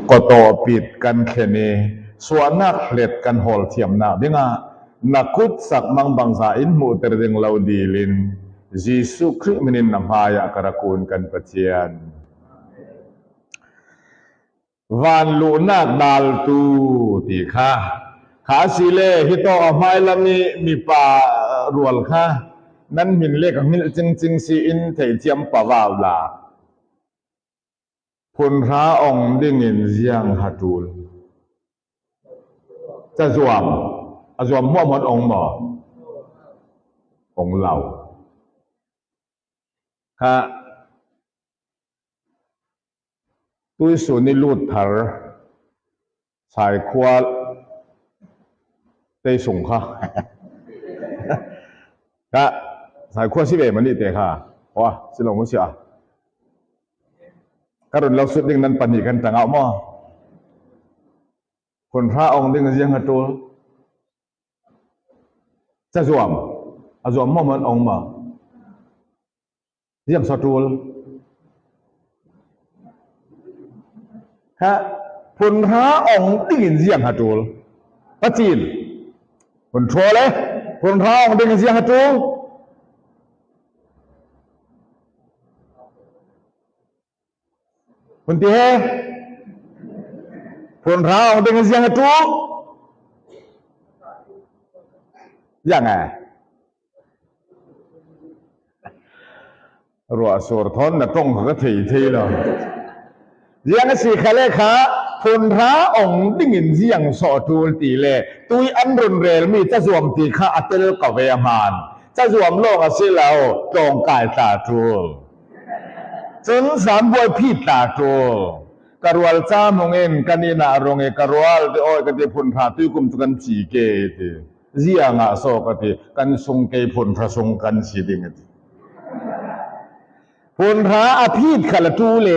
ก็ต่อปิดกันแค่นี้ส่วนนักเล็ดกันหอลเทียมนาบิงานักขุดสักมังบังซาอินมูเตรดิงลาวดีลินยิสุคริมินินนำหายากระกูลกันปะเจียนวันลูนักดาลตูตีค่ะขาสิเลฮิโตอภัยละมีป่ารวลค่ะนั้นมินเล็กมินจริงสิอินเทียมปะวาวลาพลพระองค์ได้เงินเสียงฮัตูลจะจวมหัวหมดองค์บ่องค์เราค่ะตุยสุนิลุดทาร์สายขวาได้ส่งค่ะค่ะสายขวาสิเบมันนี่เตะค่ะว้าสิลงมุเสียกระดุนเราสุดดิ่งนั้นปันกันต่างเอาหม้อคนพระองค์ดิ่งเสียงฮัตูลจะจวมหม้อมันองค์บ่เสียงสตูลฮะคนพระองค์ดิ่งเสียงฮัตูลปะจีนคนโทรเลยคนพระองค์ดิ่งเสียงฮัตูลคนที่คนพระองค์ดิ่งเสียงฮัตูลยังไงรัวสวรทนน่ะต้องก็ทีแล้วยังสิคะเลขาคนพระองค์ได้ยินเสียงสอตูลตีเลตุยอันรุนแรงมีจะสวมตีข้าอัตเลกเวมานจะสวมโลกสิแล้วตรงกายตาตูลจนสามบวยพี่ตาตูลกรวลจ้ามงเอ็นกันนี่นารงเอกรวลที่อ้อยกันที่พลพระตุยกุมตุกันจีเกติเสียงโซกติกันทรงเกยพลพระทรงกันสีดิ่งติพลพระอภิษขลตูเล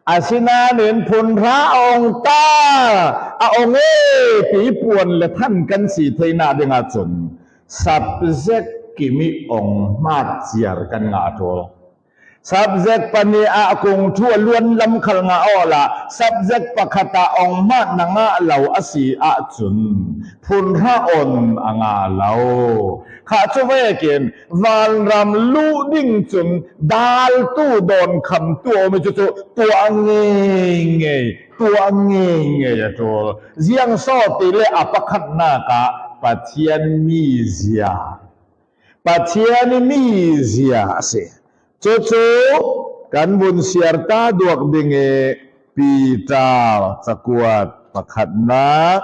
อาศินาเนินพลพระองค์ตาองค์ปีปวนและท่านกันสีเทนาเดงอาจนสับเซกกิมิองมาเจียร์กันงาโตsubjek pani akung thua luan lam khal nga ola subjek pakhata ong ma nanga lau asi a chun phun ha on anga lau kha chwe ken wal ram lu ding chun dal tu don kham tu me chu tu nge ya to jiang so ti le apakhat na ka pathian mi zia se cucu kan bun siarta duak dinge pital cakuat pakhat na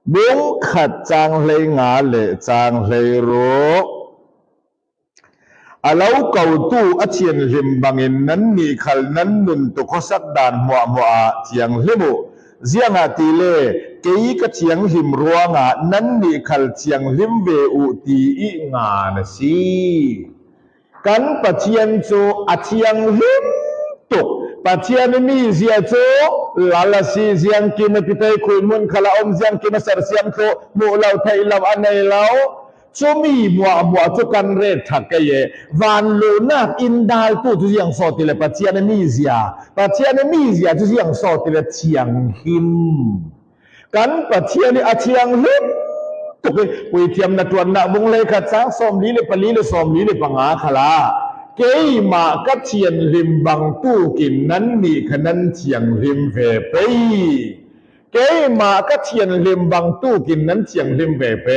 bung khat chang hlei nga le chang hlei ro alau kau tu achien him bangin nan ni khal nan nun tu khosak dan muwa chiang limu zianga ti le kei ka chiang him ruanga nan ni khal chiang lim ve u ti i nga na si kan pathian chu athiang lim tuk pathian mi zia chu lala si ziang kin pitai khuin mun khala om ziang kin sar siam chu mu lau thai lam anai lau chu mi muwa chu kan re thak ke ye van lu na in dal tu chu ziang so ti le pathian mi zia chu ziang so ti le chiang him kan pathian ni athiang limตุกปุยเทียมนะตวนนะบุงเลยขัดซ้างสมลีเลยปลีเลยสมลีเลยปังอาขลาเกยมากัดเชียนริมบังตู้กินนั้นนี่ขนันเชียงริมเวไปเกยมากัดเชียนริมบังตู้กินนั้นเชียงริมเวไป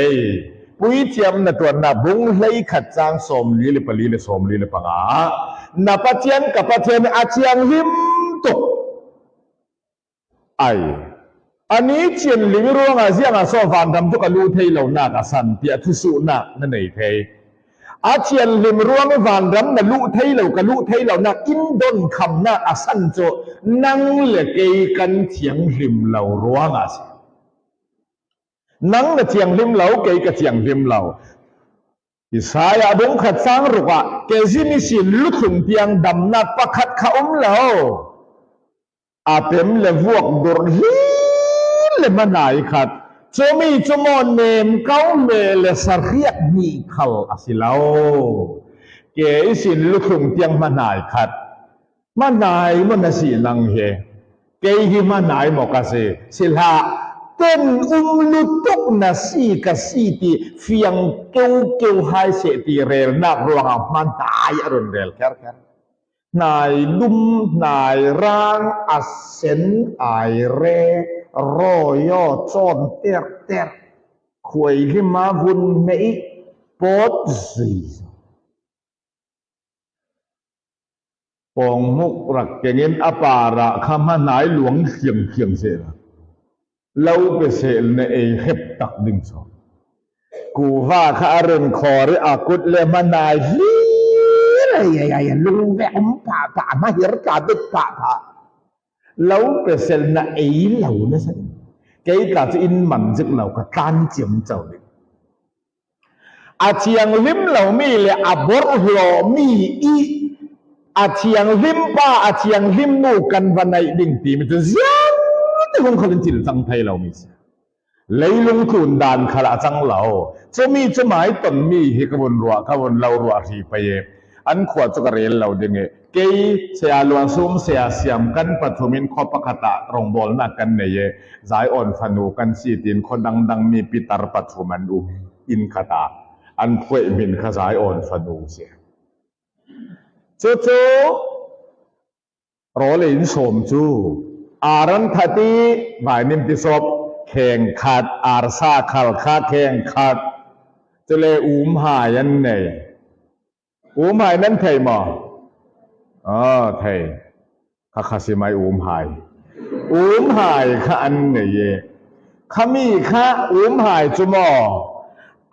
ปุยเทียมนะตวนนะบุงเลยขัดซ้างสมลีเลยปลีเลยสมลีเลยปังอานะปัจเจียนกับปัจเจียนอาเชียงริมตุกไออันนี้เชียนลิมิรัวงาเสียงอาโซฟานทำทุกลูเทยเหล่านักสันเปียทุสุนักนั่นเองเทยอาเชียนลิมิรัวงฟานรำนั่นลูเทยเหล่ากะลูเทยเหล่านักอินดนคำนักอาสันโจนั่งเลกยกันเถียงริมเหล่ารัวงาสินั่งเถียงริมเหล่าเกยกับเถียงริมเหล่าอิสายาบุงขัดสร้างรุกะเกจิมิสิลุขุนเตียงดำนักประคัดข้าเหล่าอาเต็มเลวกดรฮีle manai khat chomi chomon nem kau me le sarhiat ni khal asilao ke isin lukhung tiang manai khat manai monasi lang he hi manai mo kasi sila ten lutuk na si kasi ti fiang keu hai se ti rel nak ruang man tai aron rel ker nai dum nai rang asen ai re royo chon ter khoi hi ma gun mei pot zi pong muk rak kengin apara khama nai luang khiang se la lâu be sel ne ei hep tak ding soกูว่าข้าเรื่องคอหรืออากุดเลยมานายฮีอะไรลุงแกมป่ามาเหี้ยกาดึกป่าlâu be sel na ei lâuนะสิแกกาจะอินมันจึกเราก็ตันเจียมเจ้าดิอาเชียงลิมเรามีเลยอาบอร์หลอมีอีอาเชียงลิมป้าอาเชียงลิมนูกันวันไหนดิ่งตีมันจะเสียแต่คงคนจิตจังไทยเรามีเลยลงทุนด่านขลาจังเราจะมีจะหมายตนมีให้กบวนรัวกบวนเรารัวที่ไปอันขวดจะกระเรียนเราดึงเกยเสียลวนซุ่มเสียเสียมกันปัทุมินขอบกตะตรงบอลนักกันเนี่ยสายอ่อนฟนูกันสีตินคนดังมีปิตรปัทุมันอุอินขตาอันเพื่อมินขสายอ่อนฟนูเสียจู่รอเลยสมจู่อารันทัติหมายนิมติศพแข่งขัดอาร์ซาขัลคาแข่งขัดจะเลยหายันไหนหายนั้นไทยมั้งไทยข้าสิไม่หายข้าอันไหนข้ามีข้าหายจุม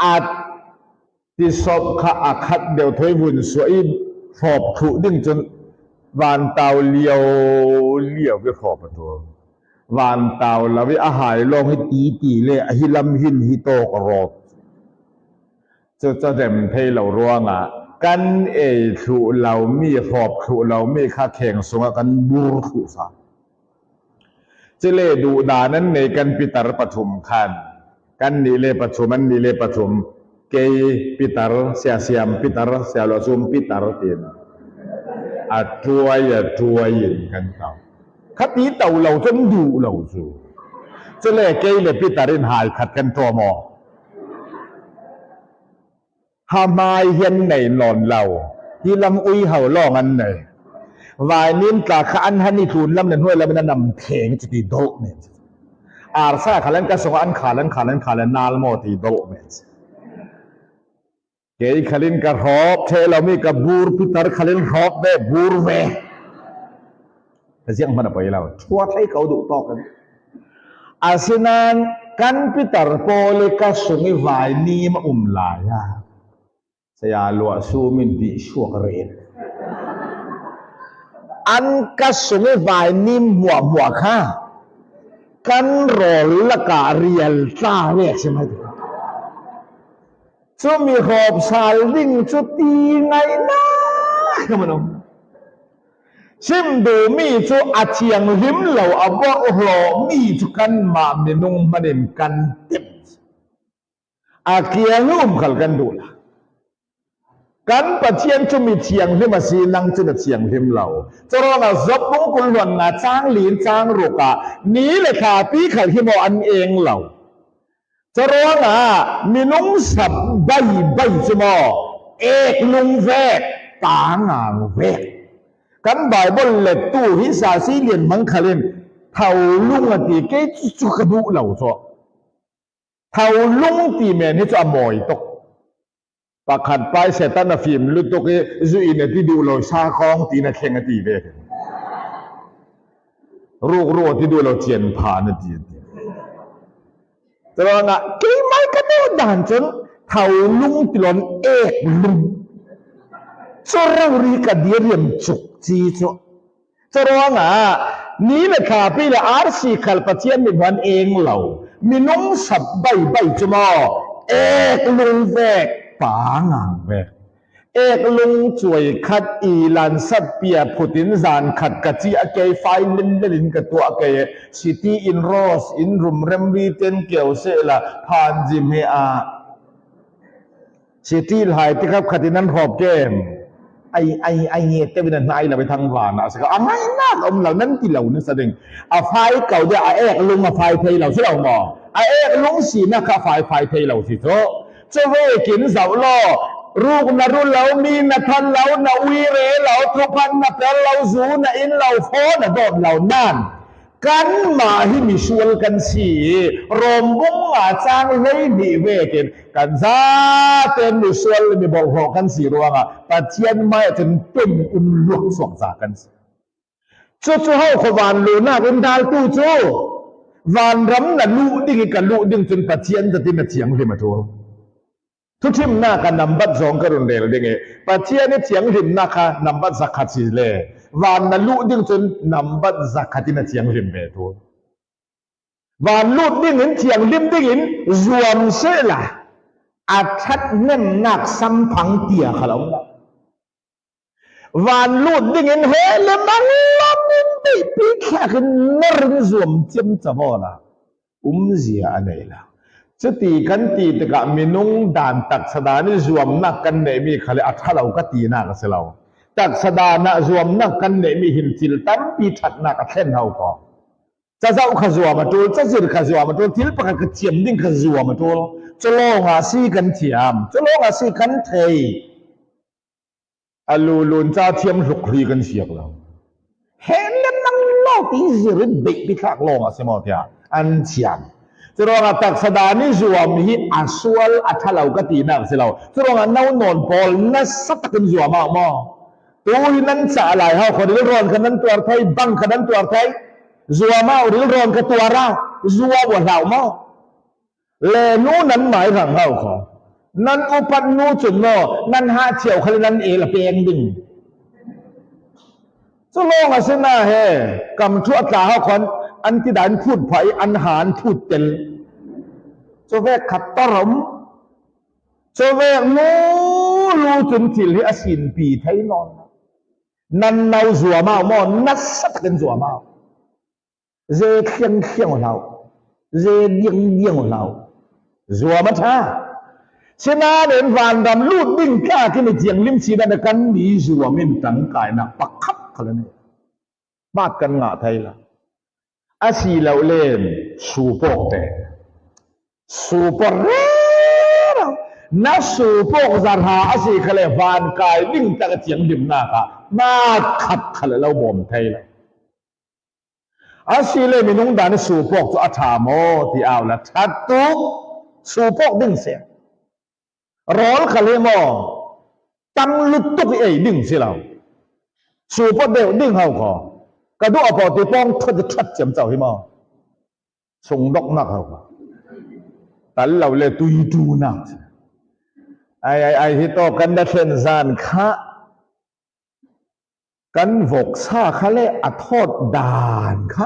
อัดติศพข้าอักขัดเดี๋ยวถอยวุ่นสวยขอบถุดึงจนวานเตาเลี้ยวไปขอบประตูวานเตาแล้ววิอาหารลงให้ตีเลยฮิลำหินฮิโตกรอบจะเต็มเทเราร่วงกันถุเรามีขอบถุเรามีข้าแข่งสงกันบูรขุสาจะเลดูดานั้นในกันปิตรปฐุมขันกันนี่เลปฐุมมันนี่เลปฐุมเกยปิตรเสียมปิตรเสียลซุมปิตรเตียนทัวยินกันเต่าขัดนี้เต่าเราจนดูเราสูจะเล่เกยเลยพิตารินหายขัดกันตัวมอหาไม้เห็นในนอนเราที่ลำอุ้ยเห่าล่องันไหนวายนิ่มตาขันฮันนี่ทูนลำเนินห้วยแล้วมันนำเถงจะตีโดเนี่ยอาร์ซ่าขันก็ส่งอันขาลันนาลโมตีโดเนี่ยเกยขลินกระหอบเทเรามีกับบูรพิตรขลินหอบได้บูรเวแต่เสียงมันไปแล้วชั่วให้เขาดุต่อกันอาศินันกันพิตรโปเลกัสมิวายนีมาลายาเสียลัวซูมินดิชัวเรนอันกัสมิวายนีมัวข้ากันรอละกาเรียลตาเวกใช่ไหมจะมีขอบสาลิ่งจุดตีไงนะก็มันชิมดูมีจุอาเชียงหิมเหล่าอับว่าหล่อมีจุกันมาเมนุงมาเด่นกันเต็มอาเกียงุ่มขัลกันดูละกันปะเชียงจุมีเชียงหิมสีนังจุดเชียงหิมเหล่าจะรองจับมุงกุลวันงาจ้างหลีนจ้างรุกะนี้เลยค่ะพี่ขัลหิมอันเองเหล่าจะร้องมีนุ่งสับใบจมอเอกลุงแวกตางางแวกกันบ่ายบนเล็ดตู้หิสาสีเลียนมังคาเลนเท่าลุงตีเกจุกดุเหล่าโซเท่าลุงตีเมนให้จะมอยตกปากขัดไปเสตันฟิล์มลุตกจุอินที่ดูเราชาคองตีนักแข่งตีเวกรูที่ดูเราเจียนผ่านตีแต่ว่าเกี่ยไม่กันโน่ด่านจนเท่าลุงติลอนเอกลุงสระวรีกัดเดียมจุกจีจ่อจะร้องนี่แหละค่ะพี่ละอาร์ซีขัลปัจเจียนมีวันเองเหล่ามีน้องสับใบจมอเอกลุงแวกป่างางแวกเอกลุงช่วยขัดอีลันสับเปียพุตินจานขัดกัจจีอเกยไฟลินกับตัวอเกยซิตี้อินโรสอินรุมเรมวีเทนเกียวเซละพานจิมเฮอาซิตี้หายที่ครับขัดนั้นหอบเกม ไอเงี้ยเตวินันไอเราไปทางวานะสิก็อะไรน่าเราเหล่านั้นที่เราเนี่ยแสดงไฟเก่าเดี๋ยวไอเอกลงมาไฟเทเราที่เราหมอไอเอกลงสีนะคะไฟเทเราสิโตจะเวกินเสาล้อรูกนรุเรามีนทันเรานาวีเรเราทุพันนาเปลเราซูนาอินเราโฟนโดนเรานั่นกันมาที่มีชวนกันสีรวมบุ้งอาจางเลยดีเวกินกันซาเต็มมีชวนมีบอกหอกันสีรวงอ่ะปัจเจียนไม่จนตุ่มลุกสวงสากันจู่เขาขวานลูน่าเป็นดาวตู้จู่วานรำน่ะลู่ดิ้งกันลู่ดิ้งจนปัจเจียนจะที่มาเถียงที่มาทัวทุกทีมหน้ากันนำบัตรสองกระดุนเดลดิ้งปัจเจียนเนี่ยเถียงริมหน้าค่ะนำบัตรสักขัดสีเลยวานน่ะลู่ดิ้งจนนำบัตรสักขัดที่มาเถียงริมเบทัววานลู่ดิ้งเห็นเถียงริมดิ้งรวมเสียละอาทัดเงินหนักซ้ำพังเตี่ยขลุ่มวานลูดดิ้งเห็นเฮลมันลำนินติปีแค่ขึ้นนรินสวมเจียมจะบ่ละเสียอันไหนล่ะจะตีกันตีตะกะมีนุ่งด่านตักสดานี่สวมนักกันเนี่ยมีขเลยอัฐเราก็ตีหน้ากันเสียเราตักสดานะสวมนักกันเนี่ยมีหินจิลตั้มปีถัดนักกันเส้นเขาพอจะเจ้าขจวมาตัวจะสิรขจวมาตัวที่ปากกระเทียมดิ้งขจวมาตัวจะโลงอาซีกันเทียมจะโลงอาซีกันเทยอลูลูนจ้าเทียมหลุกลีกันเสียกเราเห็นแล้วนั่งโลกที่สิริบิบิทักลงอาเสมอเทียอันเทียมจะรองตักสดานิจวมฮิอาสวลอัฐเราก็ตีนักเสียเราจะรองนาวโนนพอลนัสสัตกันจวมมอตัวนั้นจะอะไรเขาคนเรื่องคนนั้นตัวไทยบังคนนั้นตัวไทยจวมมาหรือเรื่องกับตัวเราจวมว่าเรามอเลนูนั้นหมายถึงเขาขอนั่นอุปนูจุนโนนั่นหาเที่ยวคนนั้นเอละเปียงดึงจะลงอาเซนาเฮกำชั่วตาเขาคนอันที่ด่านพูดไผ่อันหารพูดเต็ลจะเวกขัดตรมจะเวกนูรูจุนจิลให้อสินปีไทยนอนนั่นเนาจัวมาหมอนัสสัตกันจัวมาเจเขียงเขียงเราเจเยี่ยงเยี่ยงเราจัวมาช้าเช่นนั้นเองวันดำลูดดิ้งก้าที่ในเจียงลิมชีนันกันมีจัวมินตั้งกายนักปักขับเขาเลยบาดกันงาไทยละอาชีเราเล่นสูปอกแต่สูปอกเร่นักสูปอกจะหาอาชีเขาเลยวันกายดิ้งตั้งเจียงลิมนักมาขัดเขาเลยเราบ่มไทยละอาชีเลยมีนุ่งด่านสูปอกจะอาชาโมที่เอาละชัดตุกสูปอกดิ้งเสียร้อนเขาเลยมอตั้งลุกตุกดิ้งเสียเราสูปอกเดียวดิ้งเขาขอกระดูกพอตีป้องทดชัดเจียมเจ้าให้มาส่งดอกนักเขาแต่เราเลยตุยดูนักไอที่โตกันได้เช่นซานคะกันวกซาเขาเลยอัดทอดด่านคะ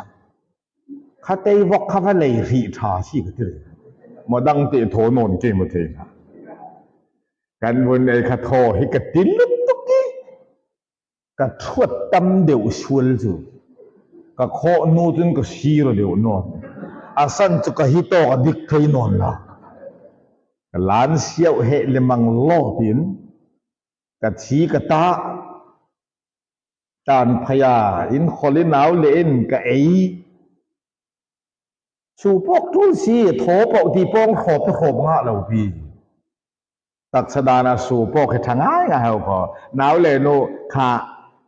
เขาเตยวกเขาเลยรีทาชีกันเลยมาดังเตโถนนเกมเทงกันวันไอ้ข้าโทให้กระตินลุกตุกี้กระทวดตำเดียวชวนจูก็โคนูจนก็ชีรเดียวนอนอาสันจะก็ฮิโตก็ดิกเคยนอนละหลานเสียวเหเลมังโลดินก็ชีกตาจานพยาอินคอลินาวเลนก็ชูพวกทุนสีโถปกตีปองขอบขอบงะเราพี่ตักสดานาสูปกให้ทางง่ายไงเขาพอนาวเลโนขา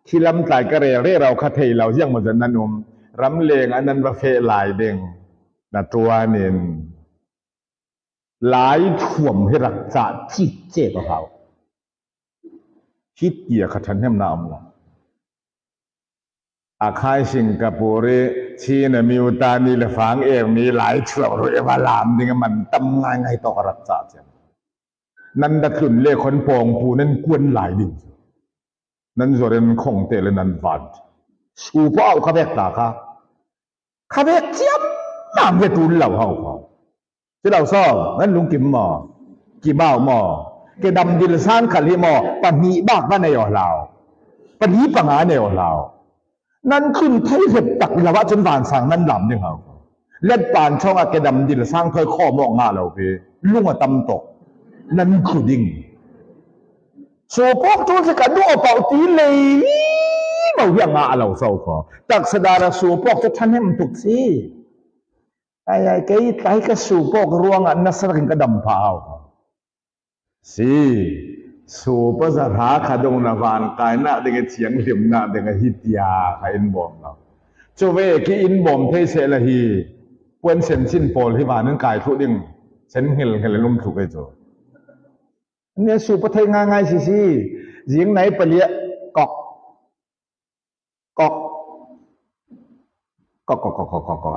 ที่ลำตายกระเร่เราคาเทเราเยี่ยงมันจะนันนมรำเลงอันนั้นประเภทหลายเด้งนาตัวเน้นหลายถ่วมให้รักษาจิตเจ็บเขาคิดเกี่ยขัดทันแห่งนามละอาคายสิงคโปร์ชีนมิวตานีละฝังเองมีหลายเชื่อรู้ว่าลามนี่มันตำงานไงต่อรักษาเจ้านั่นดัดขึ้นเล่คนปองผู้นั้นกวนหลายดิ่งนั่นส่วนของเตลนันฟันสูบเอาข้าเบกตาข้าเบกเจี๊ยบน้ำเวทุนเหล่าเขาที่เราซ้องั้นลุงกิมหมอกี่บ่าวหมอเกดำดิลซานขันที่หมอปนีบ้าบ้านในอ่อลาวปนีปังหาในอ่อลาวนั่นขึ้นไทยเห็บตักละว่าจนหวานสั่งนั่นหล่ำเนี่ยเขาเล่นปานช่องอาเกดำดิลซานค่อยข้อมองหน้าเราไปลุงตำตกนั่นคือดิ่ง สูปอกจูนสกันดูเอาเป่าตีเลยเบาอย่างอาเราเศร้าขอตักสดาระสูปอกจะทันให้มันตุกสิไอ้ไก่ก็สูปอกรวงอันนัสรักก็ดำพาวสิสูปสถาขดงนาวานกายน่ะเด็กเฉียงเหลี่ยมน่ะเด็กฮิตยาใครอินบอมเราโจเวกีอินบอมเทเสละฮีเปิ้นเซนชินโปลที่ว่านั้นกายทุดิ่งเซนเฮลเฮลลุ่มถูกไอ้โจเนี่ยสูปะเทง่ายๆสิยิงไหนปะเลียกอก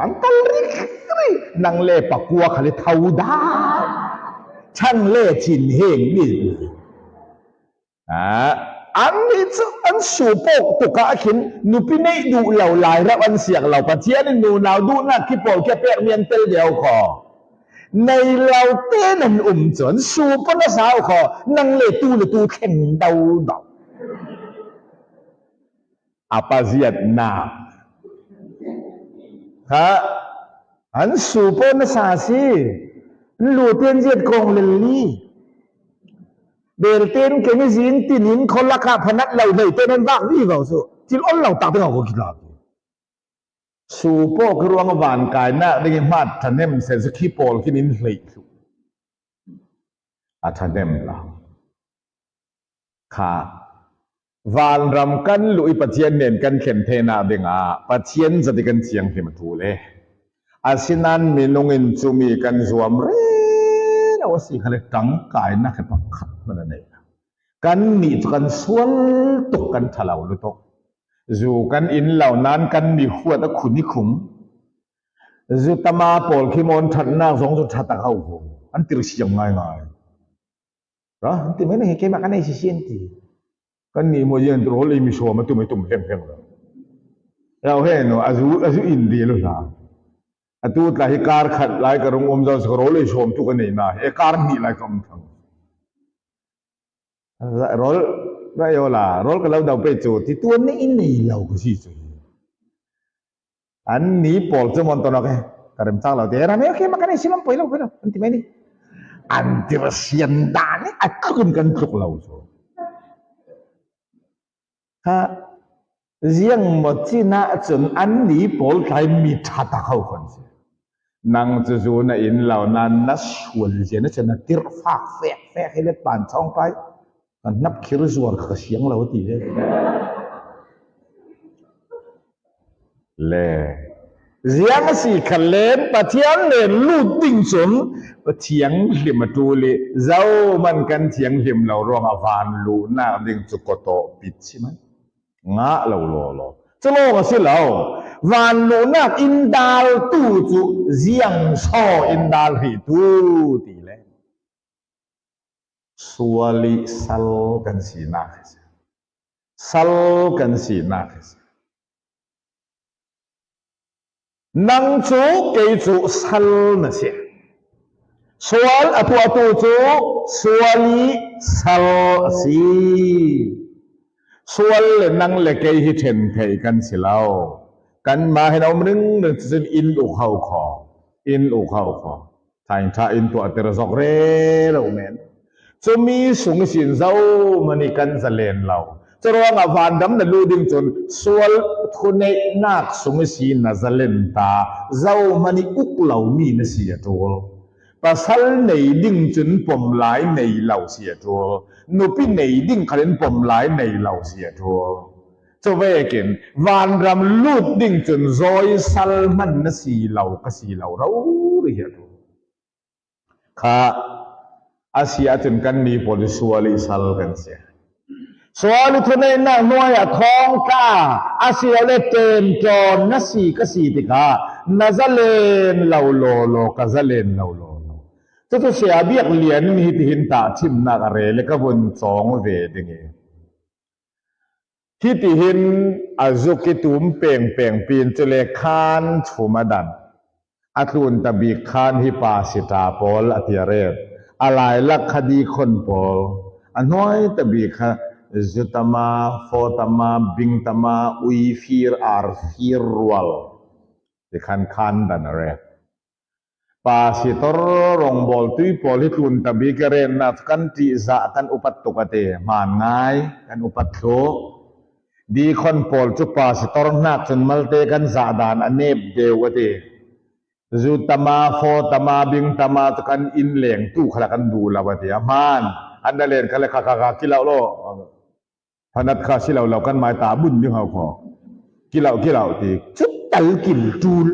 อันตัลรินังเล่ปะกัวเขาเลยเท่าดาช่างเล่ชินเฮงนี่อันนี้อันสูปกตุกะขินนูพินัยดูเหล่าหลายรับอันเสียงเหล่าปะเทียนนูนาวดูนักคิปโปแค่เปียกเมียนเตลเดียวขอในเราเต้นจนสูปนะสาวขอนังเล่ตูแข่งเดาapa Vietnam ha an supo na sasi lu tiên diệt kong lili del tiên ke ni jin tinin khol ka phanat lau nei te nan bak ni gau su jil on lau tak tengok ko kilap supo kruang wan kai na ding mat thanem se ki pol kinin hlei su athanem la kha van ram kan lui pathian nen kan khen thena denga pathian zati kan chiang him thu le asinan minungin chumi kan zuam re awasi khale tang kai na khe pakhat man nei kan ni kan sual tuk kan thalau lu tok zu kan in lau nan kan mi khuat a khun ni khum zu tama pol khimon that na zong zu that ta hau ho an tir siam ngai ra ti mai nei ke ma kan nei si sien ti kan ni mo yen tro le mi so ma tu mai tum hengเราเห็นว่าอายุอินเดียเลยนะตัวหลายการขัดหลายกระงมจะสกรเลยชมทุกคนนี่นะเอการนี่หลายคำทั้งรอลได้ยอละรอลก็เราเดาไปจุดที่ตัวนี้อินนี่เราก็ชี้จุดอันนี้ปอลจะมันตัวนักการเมืองเราเดี๋ยวนะไม่โอเคมากันไอ้สิมันไปแล้วอันที่ไม่นี่อันที่เราเสียนดานี่อัดขึ้นกันทุกเราจุดฮะเสียงหมดที่น่าจนอันนี้ปอลใครมีทัดเข้าคนสินั่งจะจูนอินเหล่านั้นนัสชวนเสียนจะนัดติรฟากแฝกให้เล็บปานช่องไปกันนับคิรจวรขเสียงเราตีเลยเล่เสียงสิขเลนปะเทียงเลนลูดดิ่งสมปะเทียงหิมตูเลเจ้ามันกันเทียงหิมเรารองอวานลูน่าดิ่งจุกโตปิดใช่ไหมงะเราโลจะโลก็สิเราวานโลนักอินดาลตู้จุเสียงช่ออินดาลหิตูตีเลยสวลิสัลกันสีนักสัลกันสีนักนังจูเกยจูสัลนะเสียสวลอตัวจูสวลิสัลสีสวลนังเล็กเฮิเทนเทกันสิเรากันมาให้เรานึงจะอินอุเขาขออินอุเขาขอทางท่าอินตัวเตระสอกเร่เราเมนจะมีสุงสินเจ้ามันกันจะเลนเราจะรองอวานดำนั่นลูดิ่งจนสวลทุนในนักสุงสินน่ะจะเลนตาเจ้ามันอุกเหล่ามีนเสียตัวปัสสาวะในดิ่งจนปมหลายในเหล่าเสียตัวนุปิในดิ่งขันปมหลายในเหล่าเสียตัวจะเวกินวานรำลูดดิ่งจนซอยซัลมันนสีเหล่าก็สีเหล่าเราเรียกข้าอาเซียจนกันมีผลสวลิซัลกันเสียสวลิทุนในนั่งน้อยท้องก้าอาเซียเลเตนจอนนสีก็สีติกานาซาเลนเหล่าโลก็ซาเลนเหล่าโลจะตัวเสียเบียกเหรียญมีที่หินตาทิมนักเรเลก็บนสองเวดิงเอที่ที่หินอาจุกิตุมเป่งปีนจุเลคานชูมาดันอัตุนตบีคานฮิปาสิตาปอลอธิเรศอะไรลักคดีคนปอลอันน้อยตบีคาจุตมาโฟตมาบิงตมาอุยฟีร์อาร์ฟีร์วัลที่คานดันเรศ Pasitor rong bol tui politun tabi keren nat kan ti za kan upat tukate man ngai kan upat tho di kon pol chu pasitor nak chun malte kan za dan anep dewate zu tama fo tama bing tama kan in leng tu khala kan du lawate man andalen khala kha kilau lo phanat kha silau lo kan mai ta bun ni hau kho kilau ti chút tal kin tul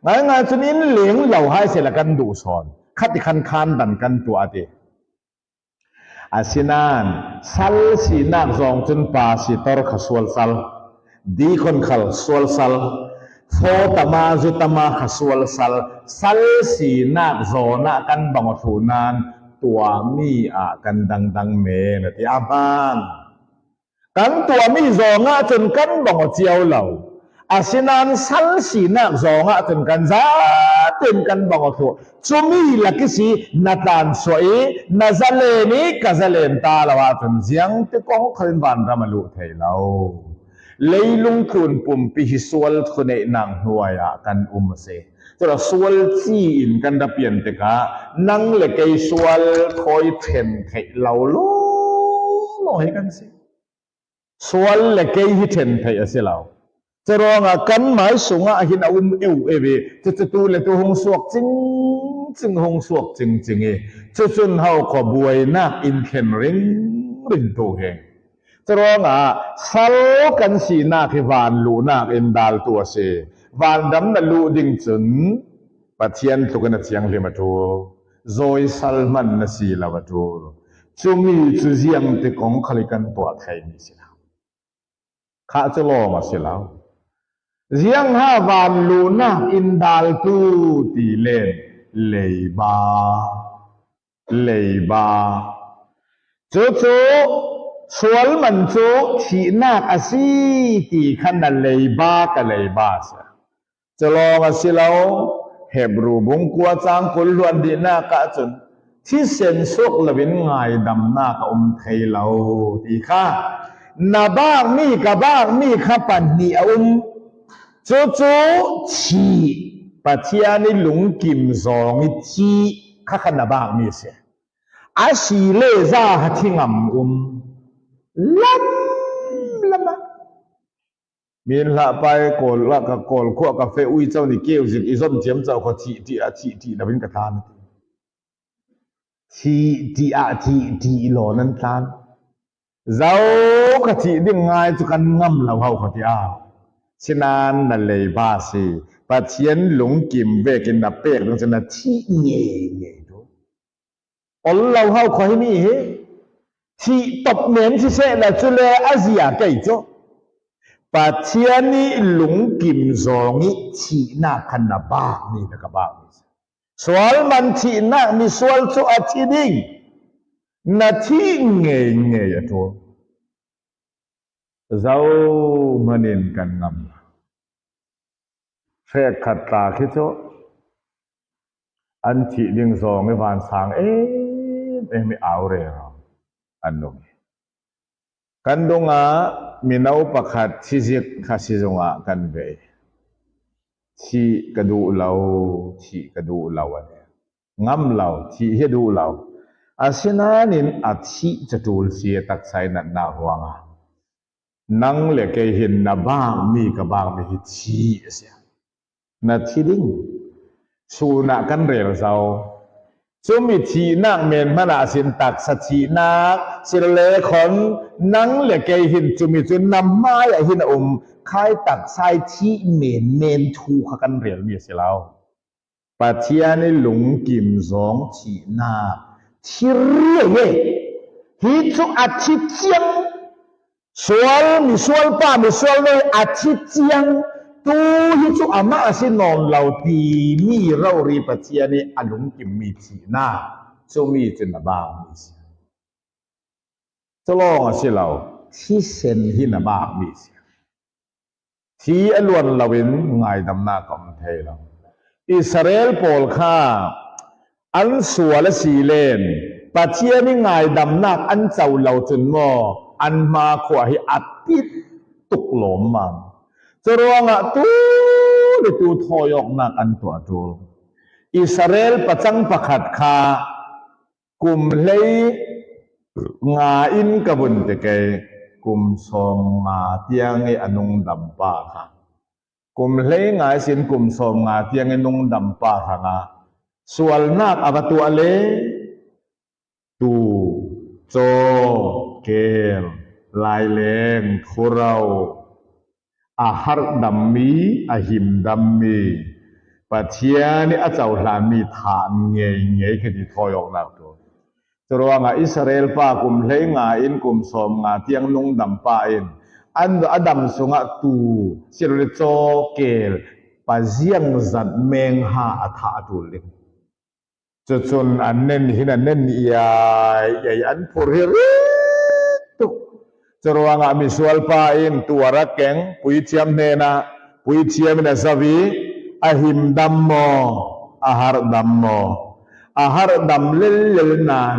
ngay cho nên liếng lầu hai sẽ là căn đủ sòn khát thì khăn khan đàn căn tua đi asinan sal si nak zong chun pa si tor khasual sal di kon khal sual sal fo tama zu tama khasual sal sal si nak zona kan bang thunan tua mi a kan dang me na ti aman kan tua mi zonga chun kan bang chiao lau asinan sal si nak zonga chun kan za ten kan bang thu chumi la kisi natan soi nazale ni kazalen ta lawa chun jiang te kong khalin van ramalu thei lau leilung khun pum pi hi sual khune nang hnuaya kan se chora sual chi in kan da pian te ka nang le kei sual khoi then thei lau lo he kan se sual le kei hi then thei ase lau chorong kan mai sunga hin eu ewe tu le tu hong suak ching hong suak ching e chun hau kho buai nak in khen ring to he chorong sal kan si na ki van lu nak in dal tu se van dam na lu ding chun pathian tu kan chiang le ma tu zoi salman na si la wa tu chumi chu jiang te kong khali kan to thai ni si la kha chlo ma si la riêng ha van lu na in dal tu ti len lei ba chu sual man chu thi nak asi ti khan na lei ba sa chalo ma silau hebru bung kwa chang kul luan di na ka chun thi sen sok lawin ngai dam na ka thei lau ti kha na bang mi ka bang mi kha pan ni chú chi patiani lung kim zong chi khakhan na bang mi se a si le za ha thingam lam min la pai kol la ka kol kho ka fe ui chau ni keu zin izom jem chau kho chi da bin ka than chi lo nan than zau ka chi ding ngai chu kan ngam lau hau kho ti a sinan na lei ba si pathian lung kim ve kin na pek dong chana thi nge do ol lau hau khoi ni he thi top men si se la chu le asia kai cho pathian ni lung kim zongi chi na khan na ba ni na ka ba soal man chi na mi soal chu a chi ding na thi nge ya to zau manin kan ngam phê khát ta khi cho anh chị đừng dò mấy vàn sáng em mới áo rồi anh đúng kan dong minau pakhat chijik khasizonga kan ve chi kadu lau ane ngam lau chi hedu lau asinanin athi chatul si tak sai na huanga nang le ke hin na bang mi ka bang mi hi chi sia na thi ding su na kan rel zau chumi thi nak men mana sin tak sa thi nak sil le khon nang le ke hin chumi chu nam mai a hin khai tak sai thi men thu kha kan rel mi se lau pathian ni lung kim zong thi na thi re hi chu a thi chiang sual pa mi sual le a thi chiang tu hi chu ama asin non lau ti mi rau ri pathian ni alung kim mi thi na chu mi chin na ba mi si chlong a si lau thi sen hi na ba mi si thi alwan lawin ngai dam na kom thei lau Israel pol kha an sual si len pathian ni ngai dam nak an chau lau chun mo an ma khwa hi atit tuk lom man Cerong tu thoyok nak an tua tu อิสราเอลประจังประขัดคากุมเลยงาอินกบุนตะเกกุมซอมงาเตียงไออนุงดัมปาค่ะกุมเลยงาสินกุมซอมงาเตียงไอนุงดัมปาค่ะงาส่วนนักอวตัวเลตูโจเกลลายเลงทุเราอาหารดัมมีอาหิมดัมมีปัจเจียนี่อาเจ้าหลานมีฐานเงยเงยคดีทอยออกแล้วตัวจรวงอิสราเอลป้ากุมเลงาอินกุมสอมงาเตียงนุงดัมป้าอินอันอดัมสุงะตูสิริโจเกลปัจเจียงจัดเมงหาอัฐาตุลิงจนอันเน้นหินอันเน้นยายอันพูริริตุจรวงมิสวลป้าอินตัวรักแกงปุยเทียมเนนะปุยเทียมเนสวีอาหิมดัมโมอาหารดัมโมอาหารดัมเลลนาน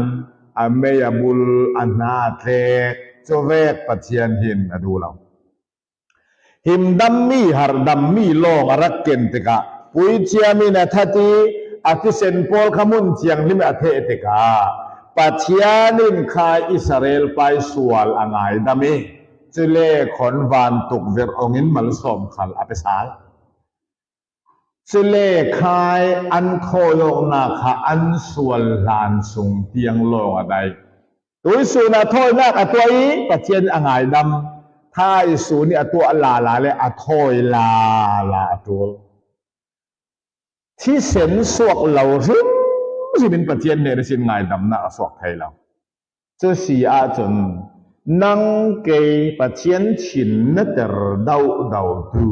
อเมยบุลอนาเทโจเวกปัจเจียนหินอดูเราหิมดัมมีหารดัมมีโลกรักเกนติกะปุยเทียมินะทัติอาทิเซนโพลขมุนเจียงลิมอเทติกาปัจเจียนินคายอิสราเอลไปสวลอ่างไอดัมีจุเลขอนวานตุกเวรองอินมัลสอมขัลอเปสาลจุเลขายอันโคโยนาคาอันสวลลานสุงเตียงโลงอะไรตัวสุนาทอยนักอตัวอีปัจเจียนอ่างไอดำท้ายสุนี่อตัวลาลาเลอทอยลาลาตัวที่เส้นสวกเหล่าริมสิเป็นปัจเจียนเนี่ยสินไงดำนักสวกไทยเราจะสีอาจนนังเกยปัจเจียนฉินนัดเดาดู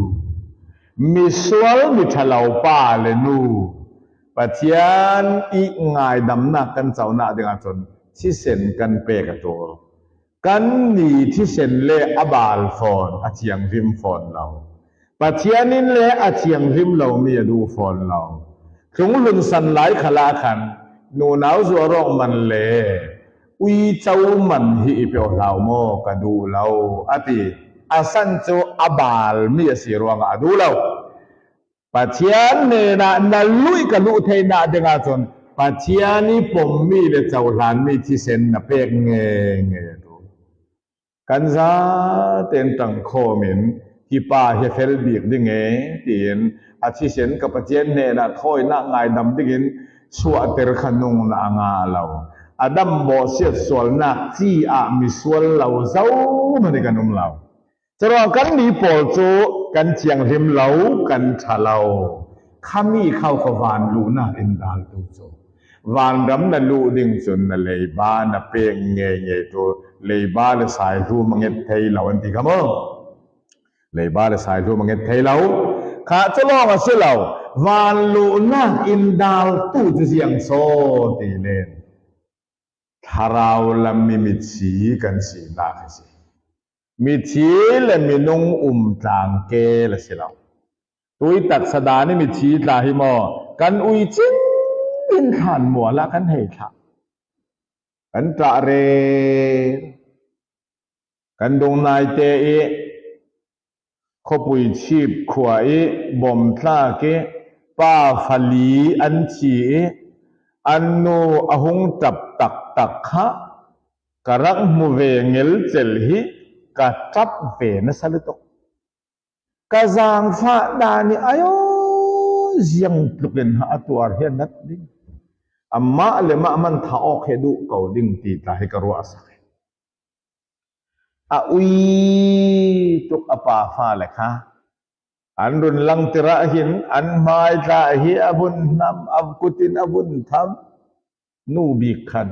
มิสวลมิทลาวป้าเลนูปัจเจียนอีไงดำนักกันเจ้าหน้าดึงอาจนที่เส้นกันเปกตัวกันนี่ที่เส้นเลอบาลฟอนอาเจียงริมฟอนเราปัจเจียนินเลอาเจียงริมเรามีดูฟอนเราคงลุนสันหลายขลาขันนูนาวจัวร้องมันเลอุยเจ้ามันฮีเปียวเหล่าโมกระดูเราอติอาสันโจอบาลมีสีรวงอดูเราปัจเจียนเนนะนัลุยกะลุเทนะเดงอาจนปัจเจียนี่ผมมีเลเจ้าหลานมีที่เซนนะเปกเงดูกันซาเต็นตังโคมินที่ป่าเฮเฟลบีกดิเงตีนอาทิเซนกับปัจเจียนเนนะถอยนะไงดำดิกินสวดเตรขนงนะงาเราอดัมบอเสียสวลนักที่อามิสวลเราเจ้ามันดิกันนุ่มเราจะรอกันดีปอลโจกันเชียงเฮมเหลากันชาเราข้ามีเข้ากับวานลูน่าอินดาลตูโจวานดำนั่นลูดิ่งจนนั่นเลยบ้านน่ะเปียงเงยตัวเลยบ้านสายรูมังเงินไทยเราอันที่ขโมยเลยบ้านสายรูมังเงินไทยเราข้าจะลองมาเสียเราวานลูน่าอินดาลตูจะเสียงโซตีเลนทาราวลำมีมิตรสีกันสีดาสิมิทีและมินุงจางเกลสิเราตุยตักสดานี่มิทีตาหิมอกันอุยจิ้งอินขานหมัวละกันเหตุกันตระเรกันดงนายเตเอขบุยชีบขวายบอมทลาเกป้าฟลีอันชีอันโนอหงจับตักขะกรักมุเวงเงลเจลฮีกะจับเวนสลุตกะจางฟ้าดานี่อายุยังปลุกเห็นหาตัวเฮียนัดดิ้งอัมมาเลมามันท้าออกให้ดูเก่าดิ้งตีตาให้กรัวสักอุยตุกอปาฟ้าเลยค่ะอันรุนลังติระหินอันมาจาฮีอบุนนำอับกุตินอบุนทำนูบิคัน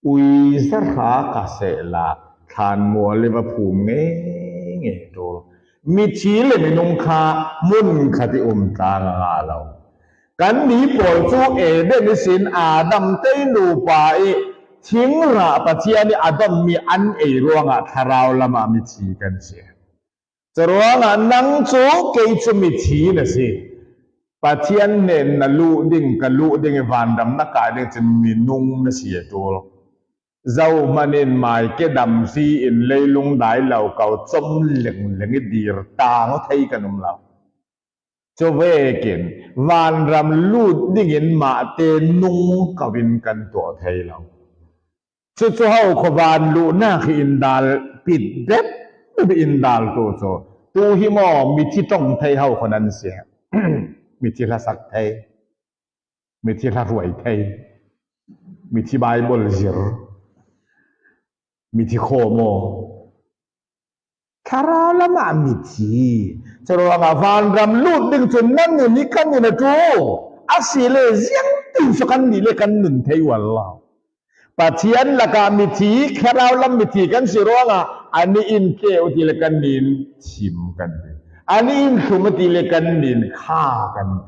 อุยสระกาเสลาทานมัวเลวภูมิเงโตมีชีเลมินุงคามุนคติตางาเรากันนี้ปอจูเอเดนิสินอาดัมเตนูปาเอทิ้งระปัจเจียนี่อาดัมมีอันเอรวงทาราวละมามิชีกันเสียจะรวงนังจูเกยจมิชีนะสิปัจเจียนเนนนลูดิ่งกันลูดิ่งวันดัมนักการดิ่งจะมีนุงนะเสียตัวเจ้ามันเองหมายเกดำซีอินเลยลงได้เราเก่าจมเหลงดีร์ตางไทยกันนุ่มเราจะเวกิน วานรำลูดดิ่งเห็นมาเตนุงกวินกันตัวไทยเราสุดท้ายขวานลูน่าคืออินดาลปิดเด็บไม่อินดาลตัวโจตัวหิมอมีที่ต้องไทยเฮาคนนั้นเสีย มีที่ละสักไทยมีที่ละรวยไทยมีที่ไบเบิลจิรมีที่โคโมคาราละมามิทีจะรองฟานรำลูดดึงจนนั่งอยู่นี่กันอยู่นะจูอาศิเลเสียงตึงสกันนี่เลยกันหนึ่งไทยวันละปัจเจียนละกามิทีคาราละมิทีกันสิรองอันนี้อินเกอติเลกันนินชิมกันเดอันนี้อินคุมติเลกันนินฆ่ากันเด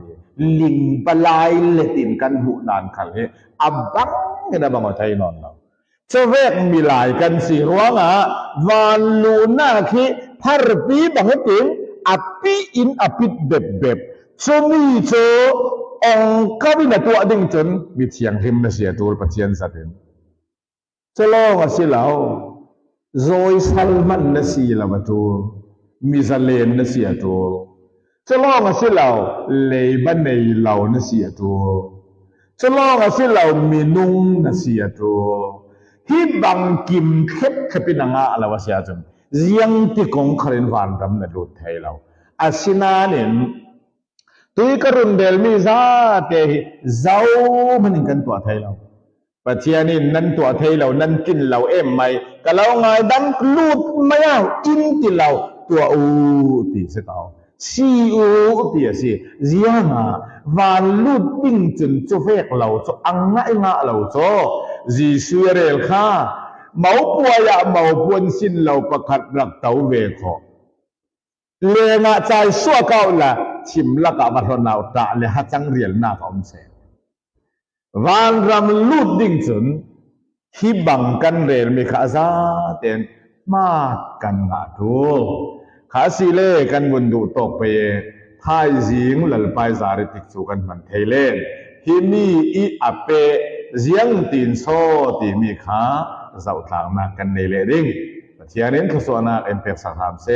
ลิงปลายเลตินกันหุนานขันเฮอับบังกันนะบังไทยนอนเราจะเวกมีหลายกันสิรวงวานลูน่าคิพาร์ปีบังติงอภิอินอภิเบบเบบชมีโจองกบินตัวดิ่งจนมีเทียงหิมนะเสียตัวปัจเจียนสัตว์จะลองสิเราโซยซัลมันนะสิเรามาตัวมิซาเลนนะเสียตัวจะลองสิเราเลบันเนยเรานะเสียตัวจะลองสิเรามีนุ่งนะเสียตัวที่บังกิมเข็บขปินังอาละวะเสียจนยังที่กงคารินวานรำนะดูไทยเราอาศินาเนนตุยกรุนเดลมิซาเตหิเจ้ามันกันตัวไทยเราปัจเจียนี่นั่นตัวไทยเรานั่นกินเราเอ็มไม่ก็เราไงดังลูดไม่เอาอินที่เราตัวอูตีเสตเอาซีอูตีสิเจียงวานลูดปิ้งจนจะเฟกเราจะอังง่ายง่าเราจะจีสุเรลข้าเมาปัวยะเมาปวนสินเราประคัดรักเต้าเวขอเลงะใจสัวเก่าละชิมละกับมาทนาวตาเลหัดจังเรียลหน้าของเสวานรำลูดดิ่งจนที่บังกันเรลมีขาซาเต็นมากกันงาดูขาสิเล่กันบุญดูตกไปทายจิงหลัลไปสาริติกสุกันมันเทเลนที่มีอีอเปเสียงตีนโซตีมีขาเจ้าทางมากันในเลดิ้งเทียนินขสวนาเอ็นเปกสักถามเส